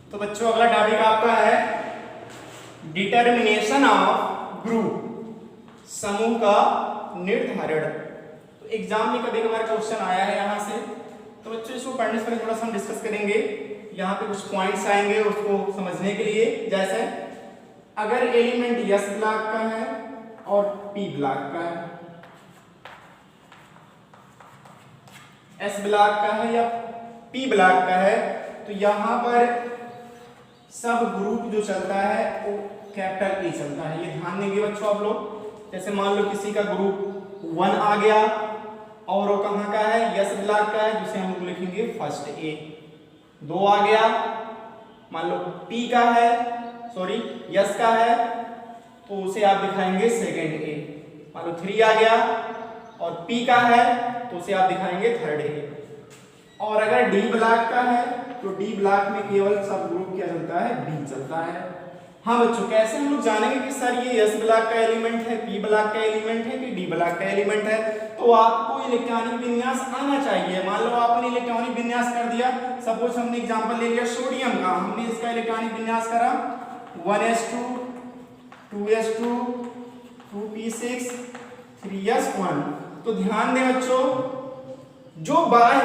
तो बच्चों अगला टॉपिक आपका है डिटर्मिनेशन ऑफ ग्रुप, समूह का निर्धारण। तो एग्जाम में कभी कभार क्वेश्चन आया है यहाँ से, तो बच्चों इसको पढ़ने से पहले थोड़ा सा हम डिस्कस करेंगे। यहाँ पे कुछ पॉइंट्स आएंगे उसको समझने के लिए। जैसे अगर एलिमेंट S ब्लॉक का है और P ब्लॉक का है, S ब्लॉक का है या P ब्लॉक का है, तो यहाँ पर सब ग्रुप जो चलता है वो कैपिटल E चलता है। ये ध्यान देंगे बच्चों आप लोग। जैसे मान लो किसी का ग्रुप 1 आ गया और वो कहाँ का है, S ब्लॉक का है, जिसे हम लोग लिखेंगे फर्स्ट A। 2 आ गया, मान लो P का है, सॉरी S का है, तो उसे आप दिखाएंगे सेकंड A। मान लो 3 आ गया और P का है, तो उसे आप दिखाएंगे थर्ड A। और अगर D ब्लॉक का है तो D ब्लॉक में केवल सब ग्रुप क्या चलता है, B चलता है। हाँ बच्चों, कैसे हम लोग जानेंगे कि सर ये S ब्लॉक का एलिमेंट है, P ब्लॉक का एलिमेंट है कि D ब्लॉक का एलिमेंट है? तो आपको इलेक्ट्रॉनिक विन्यास आना चाहिए। मान लो आपने इलेक्ट्रॉनिक विन्यास कर दिया, सपोज हमने एग्जांपल ले लिया सोडियम का, हमने इसका इलेक्ट्रॉनिक विन्यास करा 1s2 2s2 2p6 3s1। तो ध्यान दें बच्चों, जो बाह्य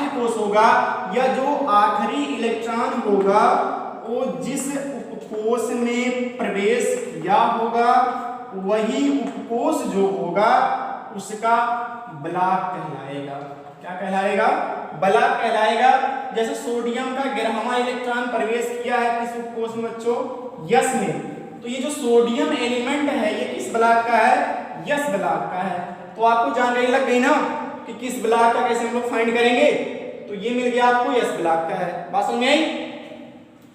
कोष होगा या जो आखिरी इलेक्ट्रॉन होगा, वो जिस उपकोष में प्रवेश किया होगा वही उपकोष जो होगा उसका ब्लॉक कहलाएगा। क्या कहलाएगा? ब्लॉक कहलाएगा। जैसे सोडियम का 11वां इलेक्ट्रॉन प्रवेश किया है किस उपकोष में बच्चों, S में, तो ये जो सोडियम एलिमेंट है ये किस ब्लॉक का है, S ब्लॉक का है। तो आपको जानकारी लग गई ना कि किस ब्लॉक का कैसे हम लोग फाइंड करेंगे। तो ये मिल गया आपको, S ब्लॉक का है। बात समझ में आई?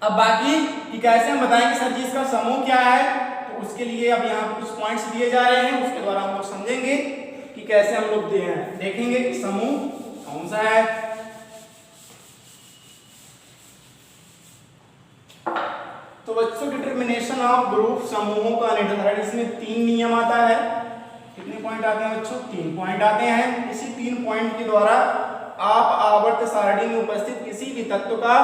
अब बाकी कि कैसे हम बताएंगे सर जी इसका समूह क्या है, तो उसके लिए अब यहाँ कुछ पॉइंट्स दिए जा रहे हैं, उसके द्वारा हम लोग समझेंगे कि कैसे हम लोग देखेंगे कि समूह कौन सा है। तो बच्चों डिटर्मिनेशन ऑफ ग्रुप, समूहों का निर्धारण, इसमें 3 नियम आता है। कितने पॉइंट आते हैं बच्चों? 3 पॉइंट आते हैं। इसी 3 पॉइंट के द्वारा आप आवर्त सारणी में उपस्थित किसी भी तत्व का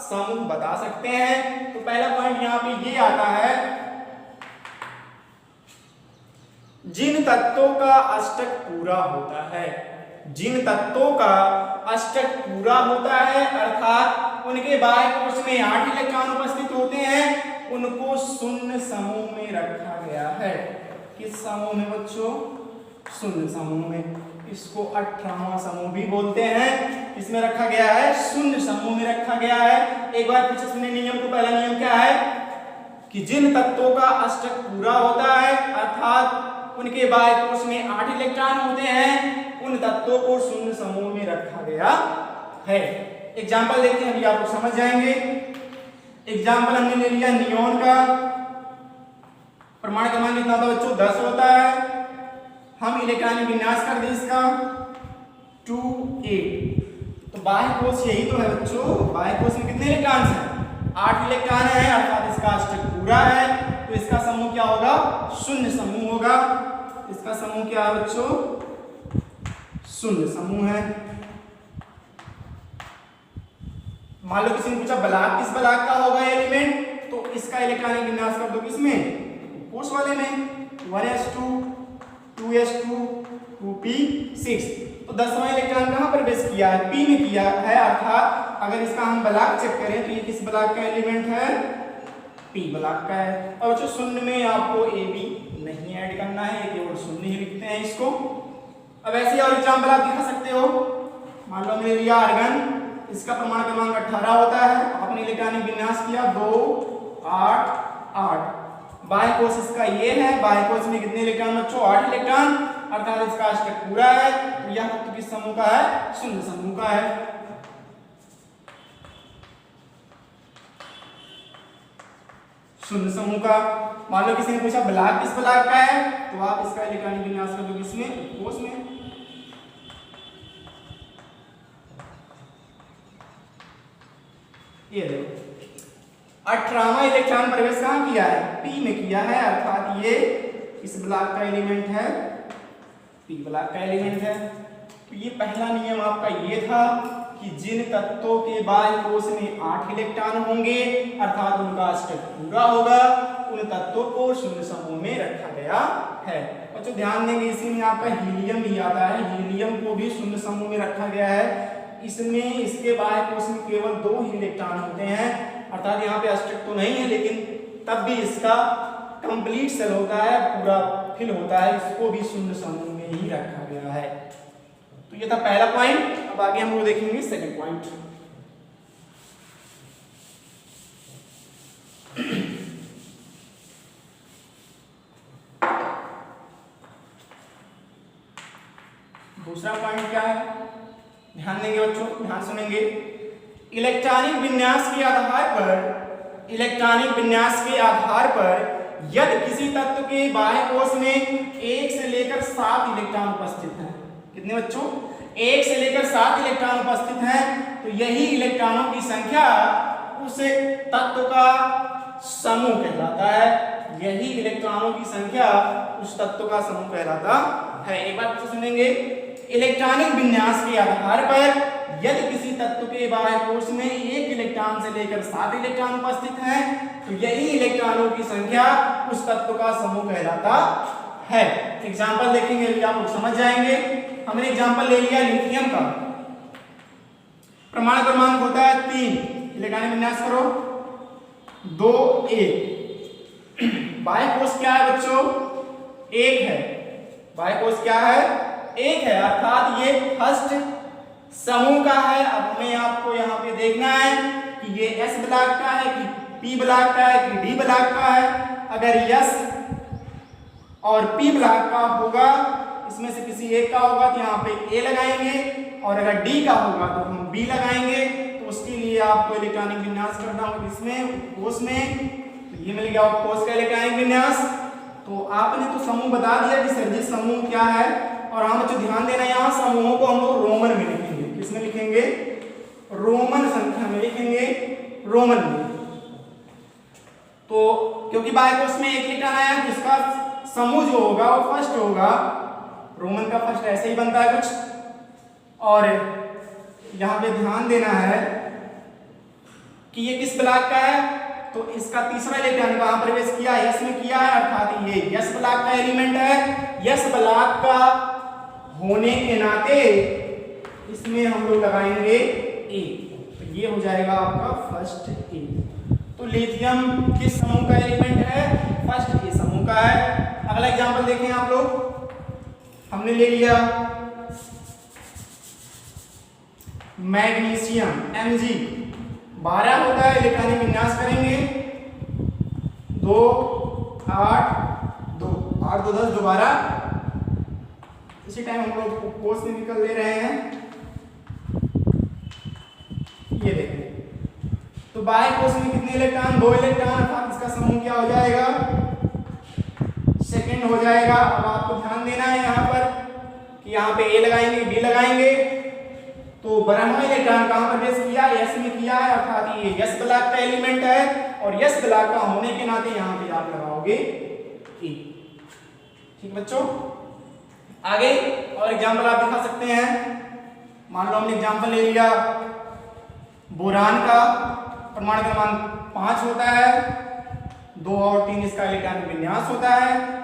समूह बता सकते हैं। तो पहला पॉइंट यहाँ पे ये आता है, जिन तत्वों का अष्टक पूरा होता है, जिन तत्वों का अष्टक पूरा होता है अर्थात उनके बाह्य कोश में 8 इलेक्ट्रॉन उपस्थित होते हैं, उनको शून्य समूह में रखा गया है। किस समूह में बच्चों? शून्य समूह में। इसको 18वां समूह भी बोलते हैं। इसमें रखा गया है, शून्य समूह में रखा गया है। एक बार पीछे सुनिए नियम को। पहला नियम क्या है कि जिन तत्वों का अष्टक पूरा होता है अर्थात उनके बाह्य कोश में 8 इलेक्ट्रॉन होते हैं, उन तत्वों को शून्य समूह में रखा गया है। एग्जाम्पल देखते हैं, अभी आप लोग समझ जाएंगे। एग्जाम्पल हमने ले लिया नियोन का। परमाणु क्रमांक कितना होता है बच्चों? 10 होता है। हम इलेक्ट्रॉनिक विन्यास कर दें इसका 2a। तो बाह्य कोश यही तो है बच्चों, बाह्य कोश में कितने इलेक्ट्रॉन हैं? 8 इलेक्ट्रॉन है अर्थात इसका अष्टक पूरा है। तो इसका समूह क्या होगा? शून्य समूह होगा। इसका समूह क्या है बच्चों? शून्य समूह है। मान लो किसी ने पूछा ब्लॉक किस ब्लॉक का होगा एलिमेंट, तो इसका इलेक्ट्रॉनिक विन्यास कर दो किसमें? कोश वाले में। 1s2 2s2 2p6। तो 10वां इलेक्ट्रॉन कहां प्रवेश किया है? P में किया है। अर्थात अगर इसका हम ब्लॉक चेक करें तो ये किस ब्लॉक का एलिमेंट है? P ब्लॉक का है। और जो शून्य में आपको AB नहीं ऐड करना है, ये केवल शून्य ही लिखते हैं इसको। अब ऐसे और एग्जांपल आप दिखा सकते हो। मान लो हमने लिया आर्गन, इसका परमाणु क्रमांक 18 होता है। आपने इलेक्ट्रॉनिक विन्यास किया 2 8 8। बाह्य कोश इसका ये है। बाह्य कोश में कितने इलेक्ट्रॉन बच्चों? 8 इलेक्ट्रॉन अर्थात इसका अष्टक पूरा है। तो यह तत्व किस समूह का है? शून्य समूह का है। शून्य समूह का। मान लो किसी ने पूछा ब्लॉक किस ब्लॉक का है, तो आप इसका इलेक्ट्रॉनिक विन्यास कर दो किसमें? कोश में। ये देखो 18वां इलेक्ट्रॉन प्रवेश कहां किया है? P में किया है अर्थात ये इस ब्लॉक का एलिमेंट है, P ब्लॉक का एलिमेंट है। तो ये पहला नियम आपका ये था कि कि जिन तत्वों के बाह्य कोश में 8 इलेक्ट्रॉन होंगे अर्थात उनका अष्टक पूरा होगा, उन तत्वों को शून्य समूह में रखा गया है। बच्चों ध्यान देंगे इसी में आपका हीलियम भी आता है, हीलियम को भी शून्य समूह में रखा गया है। इसमें इसके बाह्य कोश में केवल 2 ही इलेक्ट्रॉन होते हैं अर्थात यहाँ पे अष्टक तो नहीं है लेकिन तब भी इसका कंप्लीट सेल होता है, पूरा फिल होता है, इसको भी शून्य समूह में ही रखा गया है। तो ये था पहला पॉइंट। अब आगे हम लोग देखेंगे सेकंड पॉइंट। दूसरा पॉइंट क्या है, ध्यान देंगे बच्चों, ध्यान सुनेंगे। इलेक्ट्रॉनिक विन्यास के आधार पर यदि किसी तत्व के बाह्य कोश में 1 से लेकर 7 इलेक्ट्रॉन उपस्थित हैं, कितने बच्चों, 1 से लेकर 7 इलेक्ट्रॉन उपस्थित हैं, तो यही इलेक्ट्रॉनों की संख्या उस तत्व का समूह कहलाता है। यही इलेक्ट्रॉनों की संख्या उस तत्व का समूह कहलाता है। एक बार तो सुनेंगे, इलेक्ट्रॉनिक विन्यास के आधार पर यदि किसी तत्व के बाह्य कोश में 1 इलेक्ट्रॉन से लेकर 7 इलेक्ट्रॉन उपस्थित हैं, तो यही इलेक्ट्रॉनों की संख्या उस तत्व का समूह कहलाता है। एग्जांपल देखेंगे अभी आप लोग समझ जाएंगे। हमने एग्जांपल ले लिया लिथियम का, परमाणु क्रमांक होता है 3, इलेक्ट्रॉनिक विन्यास करो 2A। बाह्य कोश क्या है बच्चों, 1 है, बाह्य कोश क्या है, 1 है अर्थात ये फर्स्ट समूह का है। अब हमें आपको यहाँ पे देखना है कि ये S ब्लॉक का है कि P ब्लॉक का है कि D ब्लॉक का है। अगर S और P ब्लॉक का होगा, इसमें से किसी एक का होगा तो यहाँ पे A लगाएंगे, और अगर D का होगा तो हम B लगाएंगे। तो उसके लिए आपको इलेक्ट्रॉनिक विन्यास करना होगा इसमें कोश में। तो ये मिल गया कोश का इलेक्ट्रॉनिक विन्यास। तो आपने तो समूह बता दिया कि सर जी समूह क्या है, और हाँ बच्चों ध्यान देना, यहाँ समूहों को हम लोग रोमन में लिखेंगे। किसमें लिखेंगे, रोमन संख्या में लिखेंगे, रोमन में। तो क्योंकि बाह्य कोश में 1 इलेक्ट्रॉन आया तो उसका समूह जो होगा वो फर्स्ट होगा, रोमन का फर्स्ट ऐसे ही बनता है कुछ। और यहाँ पे ध्यान देना है कि ये किस ब्लॉक का है, तो इसका तीसरा इलेक्ट्रॉन कहाँ प्रवेश किया है, S में किया है अर्थात ये S ब्लॉक का एलिमेंट है। S ब्लॉक का होने के नाते इसमें हम लोग लगाएंगे A, तो ये हो जाएगा आपका फर्स्ट A। तो लिथियम किस समूह का एलिमेंट है, फर्स्ट A समूह का है। अगला एग्जांपल देखें आप लोग, हमने ले लिया मैग्नीशियम Mg, 12 होता है, इलेक्ट्रॉनिक विन्यास करेंगे 2 8 2 8 2 10 दोबारा। इसी टाइम हम लोग कोश से निकल ले रहे हैं, ये देखिए। तो बाह्य कोश में कितने इलेक्ट्रॉन, 2 इलेक्ट्रॉन अर्थात इसका समूह क्या हो जाएगा, सेकंड हो जाएगा। अब आपको ध्यान देना है यहाँ पर कि यहाँ पे A लगाएंगे B लगाएंगे, तो 12वां इलेक्ट्रॉन कहाँ प्रवेश किया, S में किया है अर्थात ये S ब्लॉक का एलिमेंट है, और S ब्लॉक का होने के नाते यहाँ पे आप लगाओगे E। ठीक बच्चों, आगे और एग्जाम्पल आप दिखा सकते हैं। मान लो हमने एग्जाम्पल ले लिया बोरान का, परमाणु क्रमांक 5 होता है, 2 और 3 इसका इलेक्ट्रॉनिक विन्यास होता है।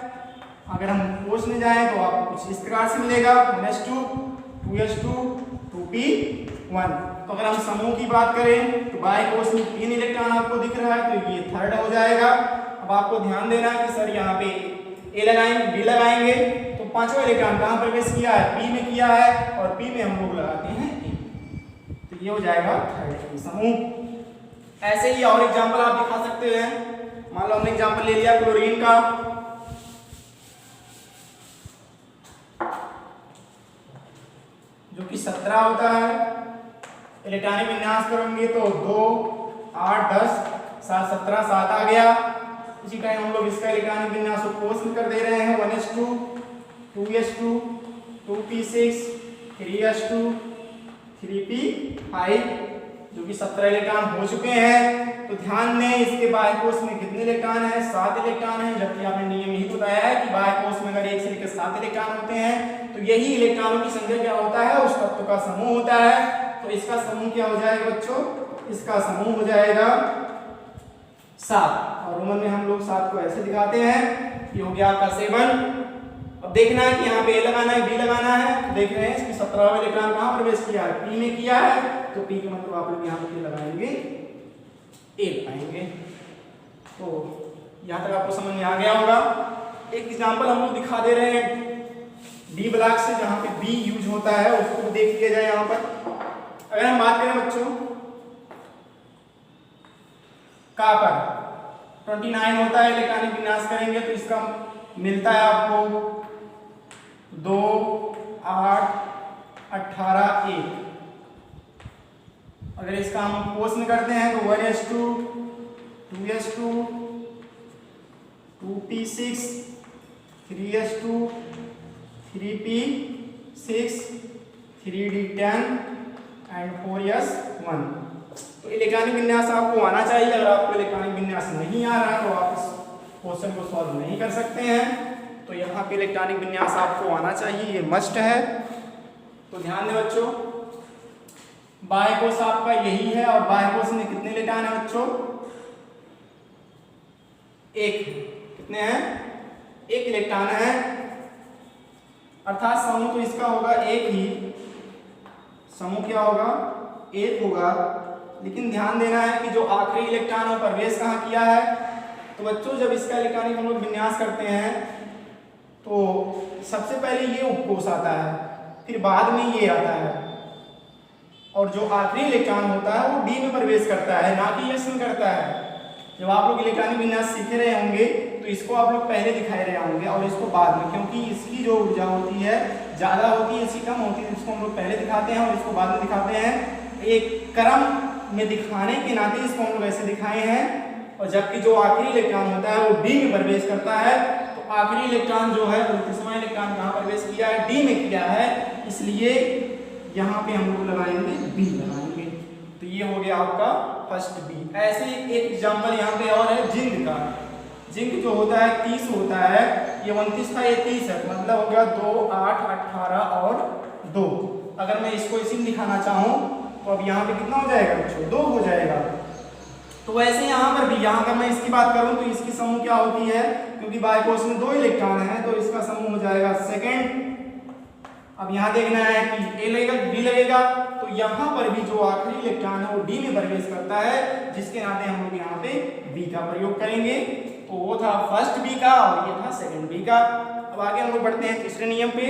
अगर हम कोश में जाएं तो आपको कुछ इस प्रकार से मिलेगा 1s2 2s2 2p1। तो अगर हम समूह की बात करें तो बाह्य कोश में 3 इलेक्ट्रॉन आपको दिख रहा है, तो ये थर्ड हो जाएगा। अब आपको ध्यान देना है कि सर यहाँ पे A लगाएंगे B लगाएंगे, तो 5वां इलेक्ट्रॉन कहाँ प्रवेश किया है, P में किया है, और P में हम लोग लगाते हैं A। तो ये हो जाएगा थर्ड समूह। ऐसे ही और एग्जांपल आप दिखा सकते हैं। मान लो हमने एग्जांपल ले लिया क्लोरीन का, जो कि 17 होता है, इलेक्ट्रॉनिक विन्यास करेंगे तो 2 8 10 7 17 7 आ गया। इसी टाइम हम लोग इसका इलेक्ट्रॉनिक विन्यास कोश में कर दे रहे हैं 1s2 2s2 2p6 3s2 3p5, जो कि 17 इलेक्ट्रॉन हो चुके हैं। तो ध्यान दें इसके बाह्य कोश में कितने इलेक्ट्रॉन है, 7 इलेक्ट्रॉन है, जबकि आपने नियम यही बताया है कि बाह्य कोश में अगर 1 से लेकर 7 इलेक्ट्रॉन होते हैं तो यही इलेक्ट्रॉनों की संख्या क्या होता है, उस तत्व का समूह होता है। तो इसका समूह क्या हो जाएगा बच्चों? इसका समूह हो जाएगा 7 और रोमन में हम लोग 7 को ऐसे दिखाते हैं। ये हो गया आपका 7। अब देखना है कि यहाँ पे ए लगाना है, बी लगाना है। तो देख रहे हैं इसकी 17वां इलेक्ट्रॉन कहाँ प्रवेश किया है? पी में किया है, तो पी के मतलब आप लोग यहाँ पे लगाएंगे ए लगाएंगे। तो यहाँ तक आपको समझ में आ गया होगा। एक एग्जाम्पल हम लोग दिखा दे रहे हैं डी ब्लॉक से, जहाँ पे बी यूज होता है उसको देख लिया जाए। यहाँ पर अगर हम बात करें बच्चों कॉपर 29 होता है, इलेक्ट्रॉनिक विन्यास करेंगे तो इसका मिलता है आपको 2 8 18 1। अगर इसका हम कोस में करते हैं तो 1s2 2s2 2p6 3s2 3p6 3d10 and 4s1। तो इलेक्ट्रॉनिक विन्यास आपको आना चाहिए। अगर आपको इलेक्ट्रॉनिक विन्यास नहीं आ रहा तो आप इस क्वेश्चन को सॉल्व नहीं कर सकते हैं। तो यहाँ पे इलेक्ट्रॉनिक विन्यास आपको आना चाहिए, ये मस्ट है। तो ध्यान दें बच्चों, बाह्य कोश आपका यही है और बाह्य कोश में कितने इलेक्ट्रॉन है बच्चों? 1। कितने हैं? 1 इलेक्ट्रॉन है, अर्थात समूह तो इसका होगा 1 ही। समूह क्या होगा? 1 होगा। लेकिन ध्यान देना है कि जो आखिरी इलेक्ट्रॉन है प्रवेश कहाँ किया है? तो बच्चों जब इसका इलेक्ट्रॉनिक हम लोग विन्यास करते हैं तो सबसे पहले ये उपकोष आता है, फिर बाद में ये आता है, और जो आखिरी इलेक्ट्रॉन होता है वो डी में प्रवेश करता है, ना कि एस में करता है। जब आप लोग इलेक्ट्रॉनिक विन्यास सीख रहे होंगे तो इसको आप लोग पहले दिखाए रहे होंगे और इसको बाद में, क्योंकि इसकी जो ऊर्जा होती है ज़्यादा होती है, इसकी कम होती है। इसको हम लोग पहले दिखाते हैं और इसको बाद में दिखाते हैं। एक क्रम में दिखाने के नाते इसको हम लोग ऐसे दिखाए हैं। और जबकि जो आखिरी इलेक्ट्रॉन होता है वो डी में प्रवेश करता है, तो आखिरी इलेक्ट्रॉन जो है 29वां इलेक्ट्रॉन कहाँ प्रवेश किया है? डी में किया है। इसलिए यहाँ पे हम लोग लगाएंगे बी लगाएंगे। तो ये हो गया आपका फर्स्ट बी। ऐसे एक एग्जाम्पल यहाँ पे और है जिंक का। जिंक जो होता है 30 होता है, ये 29 था, ये 30 है, मतलब हो गया 2 8 18 और 2। अगर मैं इसको इसी में दिखाना चाहूँ तो अब यहाँ पे कितना हो जाएगा बच्चों? 2 हो जाएगा। तो वैसे यहाँ पर भी, यहाँ अगर मैं इसकी बात करूँ तो इसकी समूह क्या होती है? क्योंकि बाह्य कोश में 2 इलेक्ट्रॉन है तो इसका समूह हो जाएगा 2nd। अब यहाँ देखना है कि ए लगेगा बी लगेगा, तो यहाँ पर भी जो आखिरी इलेक्ट्रॉन है वो डी में प्रवेश करता है, जिसके नाते हम लोग यहाँ पे बी का प्रयोग करेंगे। तो वो था फर्स्ट बी का और ये था सेकंड बी का। अब आगे हम लोग बढ़ते हैं तीसरे नियम पे।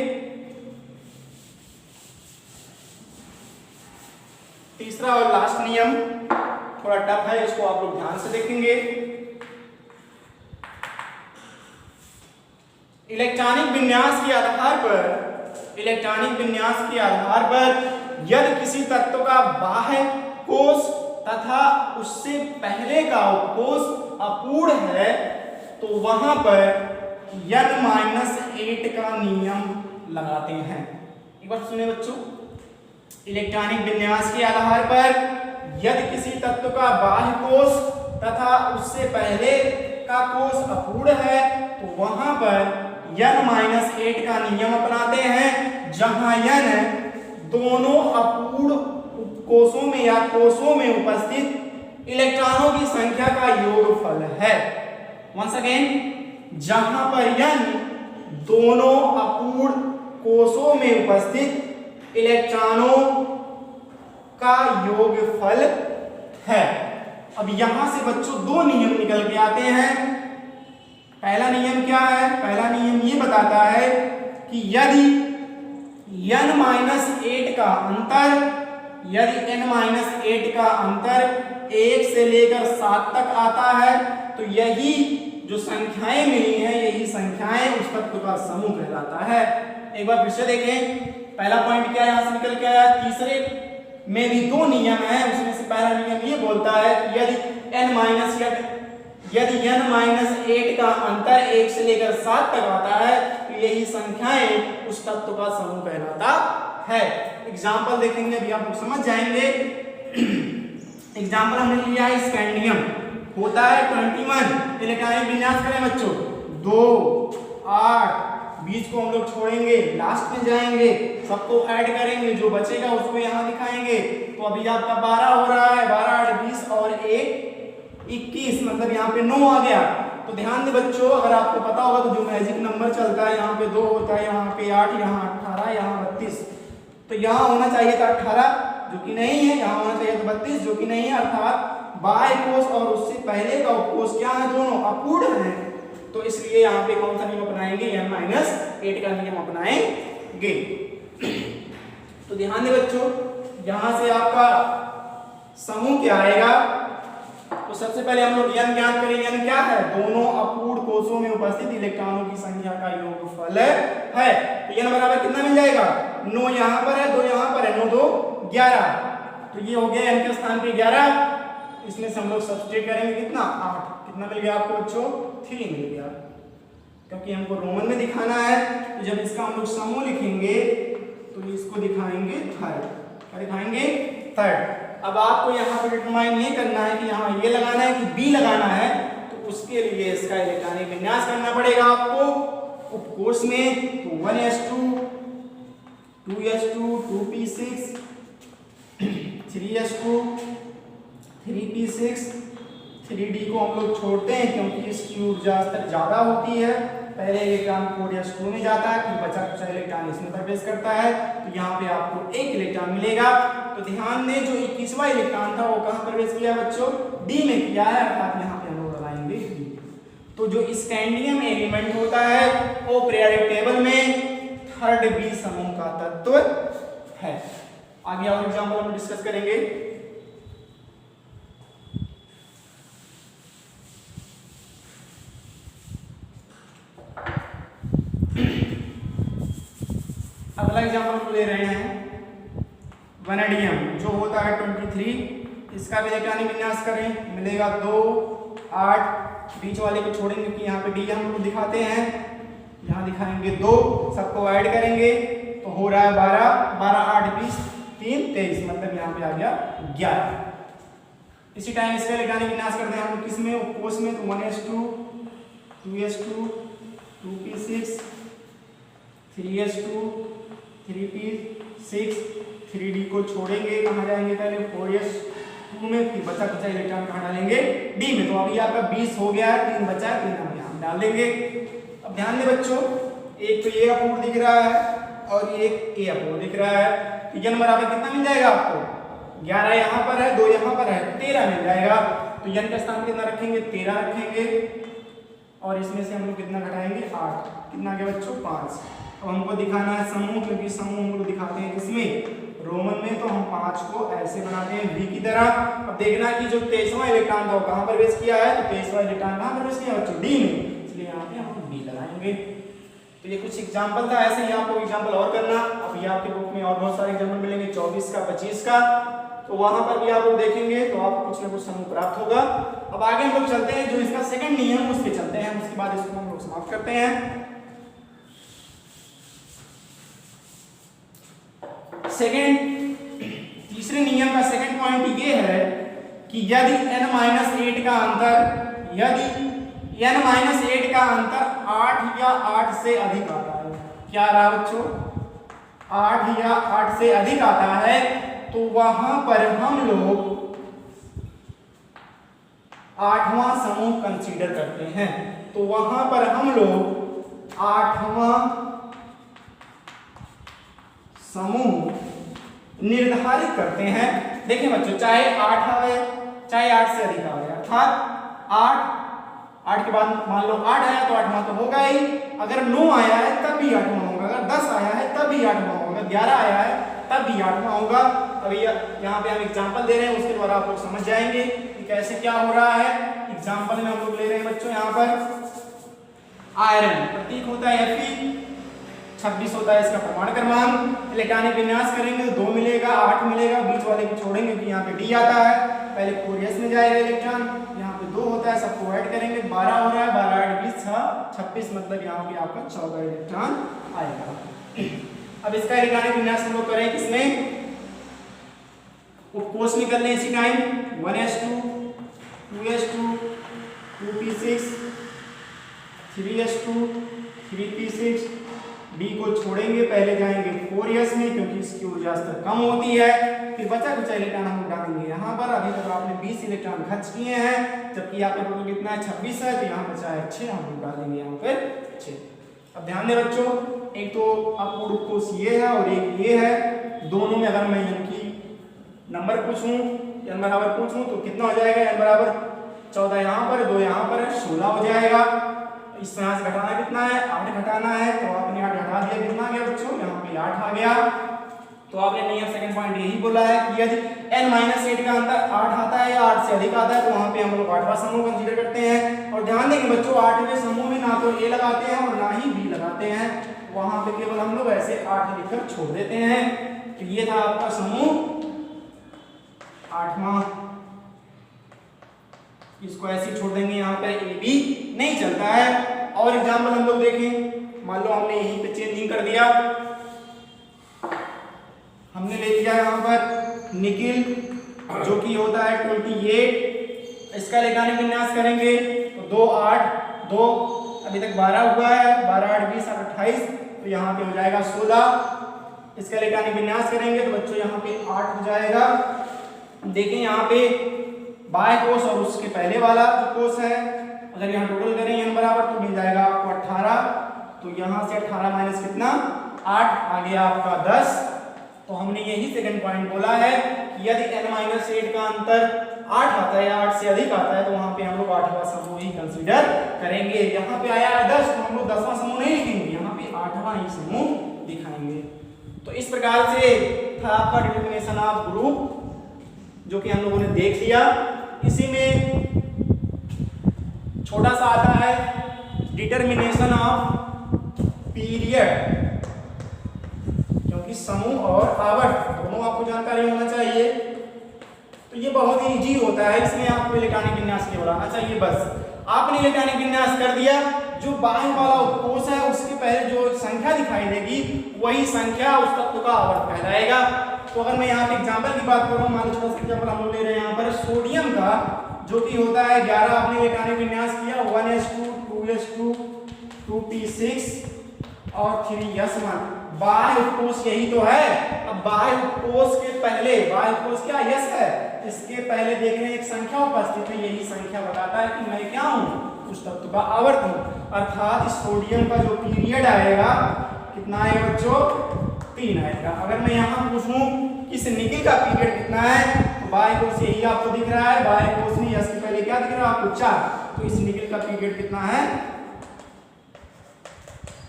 तीसरा और लास्ट नियम थोड़ा टफ है, इसको आप लोग ध्यान से देखेंगे। इलेक्ट्रॉनिक विन्यास के आधार पर यदि किसी तत्व का बाह्य कोश तथा उससे पहले का उपकोश अपूर्ण है तो वहां पर n-8 का नियम लगाते हैं। एक बार सुने बच्चों, इलेक्ट्रॉनिक विन्यास के आधार पर यदि किसी तत्व का बाह्य कोश तथा उससे पहले का कोश अपूर्ण है तो वहां पर n-8 का नियम अपनाते हैं, जहां n दोनों अपूर्ण कोशों में या कोशों में उपस्थित इलेक्ट्रॉनों की संख्या का योगफल है। वंस अगेन, जहां पर n दोनों अपूर्ण कोशों में उपस्थित इलेक्ट्रॉनों का योगफल है। अब यहां से बच्चों 2 नियम निकल के आते हैं। पहला नियम क्या है? पहला नियम ये बताता है कि यदि n-8 का अंतर, यदि n-8 का अंतर 1 से लेकर 7 तक आता है तो यही जो संख्याएं मिली हैं, यही संख्याएं उस तत्व का समूह कहलाता है। एक बार फिर से देखें, पहला पॉइंट क्या यहां से निकल के आया? तीसरे में भी 2 नियम हैं, उसमें से पहला नियम ये बोलता है कि यदि n-8 का अंतर 1 से लेकर 7 तक आता है तो यही संख्याएं उस तत्व का समूह कहलाता है। एग्जाम्पल देखेंगे, अभी आप लोग समझ जाएंगे। एग्जाम्पल हमने लिया है स्कैंडियम, होता है 21 इलेक्ट्रॉनिक विन्यास करें बच्चों, 2 8 बीच को हम लोग छोड़ेंगे, लास्ट में जाएंगे, सबको ऐड करेंगे, जो बचेगा उसको यहाँ दिखाएंगे। तो अभी आपका 12 हो रहा है, 12 8 20 और 1 21, मतलब यहाँ पे 9 आ गया। तो ध्यान दे बच्चों, अगर आपको पता होगा तो जो मैजिक नंबर चलता है, यहाँ पे 2 होता है, यहाँ पे 8, यहाँ 18, यहाँ 32, तो यहाँ होना चाहिए था 18 जो कि नहीं है, यहाँ होना चाहिए था 32 जो कि नहीं है, अर्थात बाय कोस और उससे पहले का उपकोष क्या है, दोनों अपूर्ण है। तो इसलिए यहाँ पे कौन सा नियम अपनाएंगे, n-8 का नियम अपनाएंगे। तो ध्यान दे बच्चों, यहाँ से आपका समूह क्या आएगा, तो सबसे पहले हम लोग n ज्ञात करेंगे। n क्या है, दोनों अपूर्ण कोषों में उपस्थित इलेक्ट्रॉनों की संख्या का योगफल है। तो n बराबर कितना मिल जाएगा, 9 यहाँ पर है, 2 यहाँ पर है, 9 2 11, तो ये हो गया n के स्थान पे 11। इसमें से हम लोग सब्स्टिट्यूट करेंगे कितना, 8, कितना मिल गया आपको बच्चों, 3 मिल गया, क्योंकि हमको रोमन में दिखाना है। तो जब इसका हम लोग समूह लिखेंगे तो इसको दिखाएंगे थर्ड, क्या दिखाएंगे, थर्ड। अब आपको यहाँ पर डिटरमाइन ये करना है कि यहाँ ये लगाना है कि बी लगाना है, तो उसके लिए इसका इलेक्ट्रॉनिक विन्यास करना पड़ेगा आपको उपकोष में। तो 1s2 2s2 2p6 3s2 3p6 3d को हम लोग छोड़ते हैं क्योंकि इसकी ऊर्जा स्तर ज्यादा होती है। पहले इलेक्ट्रॉन 4s2 में जाता है, फिर बचा कुछ इलेक्ट्रॉन इसमें प्रवेश करता है, तो यहाँ पे आपको 1 इलेक्ट्रॉन मिलेगा। तो ध्यान दें, जो 21वां इलेक्ट्रॉन था वो कहाँ प्रवेश किया बच्चों, डी में किया है, अर्थात यहाँ पे हम लोग लगाएंगे डी। तो जो स्कैंडियम एलिमेंट होता है वो पीरियोडिक टेबल में थर्ड बी समूह का तत्व है। आगे और एग्जाम्पल हम डिस्कस करेंगे। अगला एग्जाम्पल हम ले रहे हैं वैनेडियम, जो होता है 23, इसका भी इलेक्ट्रॉनिक विन्यास करें, मिलेगा 2 8, बीच वाले को छोड़ेंगे कि यहाँ पे डी हम लोग दिखाते हैं, यहाँ दिखाएंगे 2, सबको ऐड करेंगे तो हो रहा है 12 12 8 20 3 23, मतलब यहाँ पे आ गया 11। इसी टाइम इसका इलेक्ट्रॉनिक विन्यास करते हैं हम लोग किसमें, उपकोष में। तो 1s2 2s2 2p6 3s2 3p6 3d को छोड़ेंगे, कहाँ जाएंगे, पहले 4s2 में, फिर बचा कुचा इलेक्ट्रॉन कहाँ डालेंगे, डी में। तो अभी आपका 20 हो गया है, 3 बचा है, 3 हम यहाँ डाल देंगे। अब ध्यान दें बच्चों, एक तो ये अपूर्ण दिख रहा है और एक ए अपूर्ण दिख रहा है, तो n बराबर कितना मिल जाएगा आपको, 11 यहाँ पर है, 2 यहाँ पर है, 13 मिल जाएगा। तो n का स्थान कितना रखेंगे, 13 रखेंगे, और इसमें से हम लोग कितना घटाएंगे, 8, कितना गया बच्चों, 5। अब हमको दिखाना है समूह, क्योंकि समूह हम लोग दिखाते हैं इसमें रोमन में, तो हम 5 को ऐसे बनाते हैं V की तरह। अब देखना है कि जो 23वां इलेक्ट्रॉन था वो कहाँ प्रवेश किया है, तो 23वां इलेक्ट्रॉन कहाँ प्रवेश किया बच्चों, डी में, इसलिए यहाँ पे हम B लगाएंगे। तो ये कुछ एग्जाम्पल था, ऐसे ही आपको एग्जाम्पल और करना। अभी आपके बुक में और बहुत सारे एग्जाम्पल मिलेंगे, 24 का 25 का, तो वहां पर भी आप लोग देखेंगे तो आपको कुछ ना कुछ समूह प्राप्त होगा। अब आगे हम लोग चलते हैं, जो इसका सेकंड नियम उस पे चलते हैं, उसके बाद इसको हम लोग समाप्त करते हैं। तीसरे नियम का सेकंड पॉइंट ये है कि यदि n-8 का अंतर, यदि n-8 का अंतर 8 या 8 से अधिक आता है, क्या रहा बच्चों, 8 या 8 से अधिक आता है, तो वहां पर हम लोग 8वां समूह कंसीडर करते हैं। तो वहां पर हम लोग 8वां समूह निर्धारित करते हैं। देखिए बच्चों, चाहे 8 आवे चाहे 8 से अधिक आवे, अर्थात 8 के बाद मान लो 8 आया तो 8वां तो होगा ही, अगर 9 आया है तब भी 8वां होगा, अगर 10 आया है तब भी 8वां होगा, 11 आया है तब भी 8वां होगा। अभी यहाँ पे हम एग्जाम्पल दे रहे हैं, उसके द्वारा आप लोग समझ जाएंगे कि कैसे क्या हो रहा है। एग्जाम्पल में हम लोग ले रहे हैं बच्चों, यहाँ पर आयरन प्रतीक होता है Fe, 26 होता है इसका परमाणु क्रमांक। इलेक्ट्रॉनिक विन्यास करेंगे तो 2 मिलेगा, 8 मिलेगा, बीच वाले को छोड़ेंगे कि यहाँ पे डी आता है, पहले 4s में जाएगा इलेक्ट्रॉन, यहाँ पे 2 होता है, सबको ऐड करेंगे, 12 हो रहा है, 12 8 20 26, मतलब यहाँ पे आपका 14 इलेक्ट्रॉन आएगा। अब इसका इलेक्ट्रॉनिक विन्यास हम लोग करें किसमें, उपकोष में कर लें इसी time, 1s2 2s2 2p6 3s2 3p6 B को छोड़ेंगे, पहले जाएंगे 4s में क्योंकि इसकी ऊर्जा स्तर कम होती है, फिर बचा कुछ इलेक्ट्रॉन हम डालेंगे यहाँ पर। अभी तक आपने 20 इलेक्ट्रॉन खर्च किए हैं, जबकि आपका टोटल कितना है 26 है, तो यहाँ बचा है 6, हम लोग डाल देंगे यहाँ पर 6। अब ध्यान दें बच्चों, एक तो अपूर्ण कोष ये है और एक ये है, दोनों में अगर मैं इनकी नंबर पूछूं, n बराबर पूछूं तो कितना हो जाएगा, n बराबर 14 यहाँ पर, 2 यहाँ पर, 16 हो जाएगा। इस तरह से घटाना कितना है, 8 घटाना है, तो आपने 8 घटा दिया, कितना आ गया बच्चों, यहाँ पे 8 आ गया। तो आपने नहीं सेकंड पॉइंट यही बोला है कि यदि n-8 का अंतर 8 आता है या 8 से अधिक आता है तो वहां पे हम लोग 8वां समूह कंसीडर करते हैं। और ध्यान देंगे बच्चों, 8वें समूह में ना तो a लगाते हैं और ना ही b लगाते हैं, वहां पे केवल हम लोग ऐसे 8 लिखकर छोड़ देते हैं। तो ये था आपका समूह 8वां, इसको ऐसे छोड़ देंगे, यहाँ पे ए बी नहीं चलता है। और एग्जाम्पल हम लोग देखें, मान लो हमने यहीं पे चेंजिंग कर दिया, हमने ले लिया यहाँ पर निकिल जो कि होता है 28, इसका इलेक्ट्रॉनिक विन्यास करेंगे तो 2 8 2, अभी तक 12 हुआ है, 12 8 20 28, तो यहाँ पे हो जाएगा 16। इसका इलेक्ट्रॉनिक विन्यास करेंगे तो बच्चों यहाँ पे 8 हो जाएगा। देखें यहाँ पे बाह्य कोष और उसके पहले वाला जो कोष है, अगर यहाँ टोटल करें n बराबर तो मिल जाएगा आपको 18, तो यहाँ से 18 माइनस कितना 8 आ गया आपका 10। तो हमने यही सेकंड पॉइंट बोला है कि यदि n-8 का अंतर 8 आता है या 8 से अधिक आता है तो वहां पे हम लोग 8वां समूह ही कंसीडर करेंगे। यहाँ पे आया है 10 तो हम लोग 10वां समूह नहीं लिखेंगे, यहाँ पे 8वां ही समूह दिखाएंगे। तो इस प्रकार से था आपका डिटरमिनेशन ऑफ ग्रुप जो कि हम लोगों ने देख लिया। इसी में छोटा सा आता है डिटरमिनेशन ऑफ पीरियड, क्योंकि समूह और आवर्त दोनों आपको जानकारी होना चाहिए। तो ये बहुत ही इजी होता है, इसमें आपको इलेक्ट्रॉनिक विन्यास केवल आना चाहिए बस। आपने इलेक्ट्रॉनिक विन्यास कर दिया, जो बाह्य वाला उत्कोष है उसके पहले जो संख्या दिखाई देगी वही संख्या उस तत्व का आवर्त कहलाएगा। तो अगर मैं यहाँ पे एग्जांपल की बात करूँ, मान लो छोटा सा एग्जांपल हम लोग ले रहे हैं यहाँ पर सोडियम का, जो कि होता है 11, आपने इलेक्ट्रॉनिक विन्यास किया 1s2 2s2 2p6 और 3s1। बाह्य उत्कोष यही तो है। अब बाह्य उत्कोष के पहले, बाह्य उत्कोष क्या यस है, इसके पहले देखने एक संख्या उपस्थित है, यही संख्या बताता है कि मैं क्या हूँ, उस तत्व का आवर्त हूँ। अर्थात इस सोडियम का जो पीरियड आएगा कितना आएगा बच्चों, 3 आएगा। अगर मैं यहाँ पूछूं कि इस निकिल का पीरियड कितना है, तो बाह्य कोष यही आपको दिख रहा है, बाह्य कोष में यस के पहले क्या दिख रहा है आपको 4, तो इस निकिल का पीरियड कितना है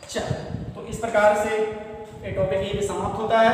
4। तो इस प्रकार से ये टॉपिक यही पे समाप्त होता है।